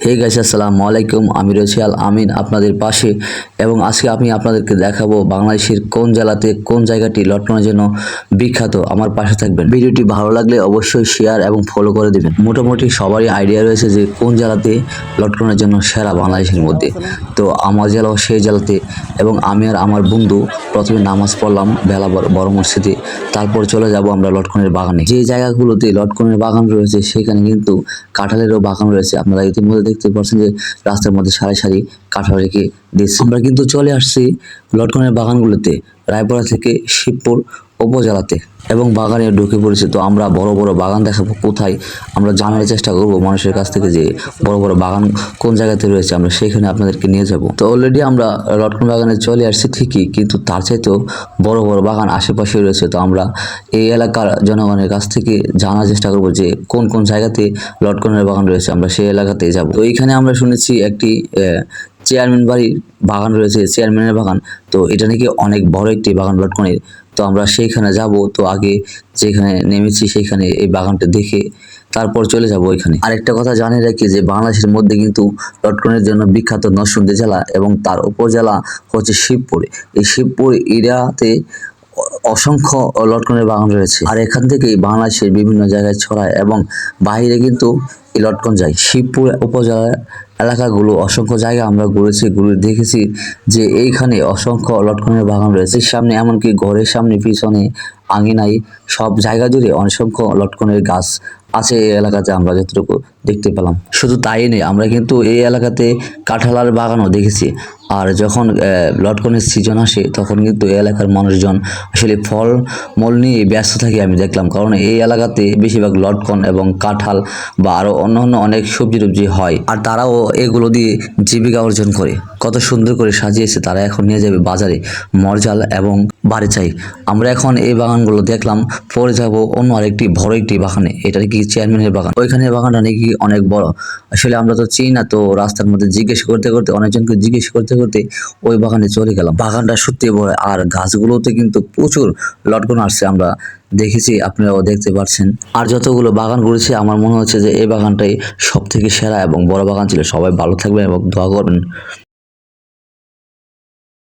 Hey guys, আসসালামু আলাইকুম। আমি রয়েছি আল আমিন আপনাদের পাশে, এবং আজকে আমি আপনাদেরকে দেখাবো বাংলাদেশের কোন জেলাতে কোন জায়গাটি লটকনের জন্য বিখ্যাত। আমার পাশে থাকবেন। ভিডিওটি ভালো লাগলে অবশ্যই শেয়ার এবং ফলো করে দিবেন। মোটামুটি সবারই আইডিয়া রয়েছে যে কোন জেলাতে লটকনের জন্য সেরা বাংলাদেশের মধ্যে। তো আমার জেলাও সেই জেলাতে, এবং আমি আর আমার বন্ধু প্রথমে নামাজ পড়লাম বেলা বড় মসজিদে, তারপর চলে যাব আমরা লটকনের বাগানে। যে জায়গাগুলোতে লটকনের বাগান রয়েছে সেখানে কিন্তু কাঁঠালেরও বাগান রয়েছে। আপনারা ইতিমধ্যে দেখতে পাচ্ছেন যে রাস্তার মধ্যে সারি সারি কাঁঠাল রেখে দিয়েছে। আমরা কিন্তু চলে আসছি লটকনের বাগানগুলোতে রায়পুরা থেকে শিবপুর উপজেলাতে, এবং বাগানে ঢুকে পড়েছে। তো আমরা বড় বড় বাগান দেখাবো কোথায়, আমরা জানার চেষ্টা করব মানুষের কাছ থেকে যে বড় বড় বাগান কোন জায়গাতে রয়েছে, আমরা সেখানে আপনাদেরকে নিয়ে যাব। তো অলরেডি আমরা লটকন বাগানে চলে আসছি ঠিকই, কিন্তু তার চাইতেও বড় বড় বাগান আশেপাশে রয়েছে। তো আমরা এই এলাকার জনগণের কাছ থেকে জানার চেষ্টা করব যে কোন কোন জায়গাতে লটকনের বাগান রয়েছে, আমরা সেই এলাকাতে যাব। তো এইখানে আমরা শুনেছি একটি চেয়ারম্যান বাড়ির বাগান রয়েছে, চেয়ারম্যানের বাগান। তো এটা নাকি অনেক বড় একটি বাগান লটকনের। তো আমরা সেইখানে যাব। তো আগে যেখানে নেমেছি সেখানে এই বাগানটা দেখে তারপর চলে যাব ওইখানে। আরেকটা কথা জানিয়ে রাখি যে বাংলাদেশের মধ্যে কিন্তু লটকনের জন্য বিখ্যাত নরসিংদী জেলা, এবং তার উপজেলা হচ্ছে শিবপুর। এই শিবপুর এরিয়াতে অসংখ্য লটকনের বাগান রয়েছে, আর এখান থেকেই বাংলাদেশের বিভিন্ন জায়গায় ছড়ায় এবং বাইরে কিন্তু এই লটকন যায়। শিবপুর উপজেলার এলাকাগুলো অসংখ্য জায়গা আমরা ঘুরে দেখেছি যে এইখানে অসংখ্য লটকনের বাগান রয়েছে। সামনে এমনকি ঘরের সামনে, পিছনে, আঙিনায় সব জায়গা জুড়ে অসংখ্য লটকনের গাছ আছে এই এলাকাতে, আমরা যতটুকু দেখতে পেলাম। শুধু তাই নেই, আমরা কিন্তু এই এলাকাতে কাঁঠালার বাগানও দেখেছি। আর যখন লটকনের সিজন আসে তখন কিন্তু এই এলাকার মানুষজন আসলে ফল মূল নিয়ে ব্যস্ত থাকে আমি দেখলাম, কারণ এই এলাকাতে বেশিরভাগ লটকন এবং কাঁঠাল বা আরও অন্য অনেক সবজি টবজি হয়, আর তারাও এগুলো দিয়ে জীবিকা অর্জন করে। কত সুন্দর করে সাজিয়েছে তারা, এখন নিয়ে যাবে বাজারে মরজাল এবং বাড়ি চাই। আমরা এখন এই বাগানগুলো দেখলাম, পরে যাব অন্য আরেকটি বড় একটি বাগানে। এটা কি চেয়ারম্যানের বাগান, ওইখানে বাগানটা নাকি অনেক বড়। আসলে আমরা তো চিনি না, তো রাস্তার মধ্যে জিজ্ঞেস করতে করতে, অনেকজনকে জিজ্ঞেস করতে করতে ওই বাগানে চলে গেলাম। বাগানটা সত্যি বড়, আর গাছগুলোতে কিন্তু প্রচুর লটকন আসছে, আমরা দেখেছি, আপনারাও দেখতে পাচ্ছেন। আর যতগুলো বাগান ঘুরেছি আমার মনে হচ্ছে যে এই বাগানটাই সব থেকে সেরা এবং বড় বাগান ছিল। সবাই ভালো থাকবেন এবং দোয়া করবেন।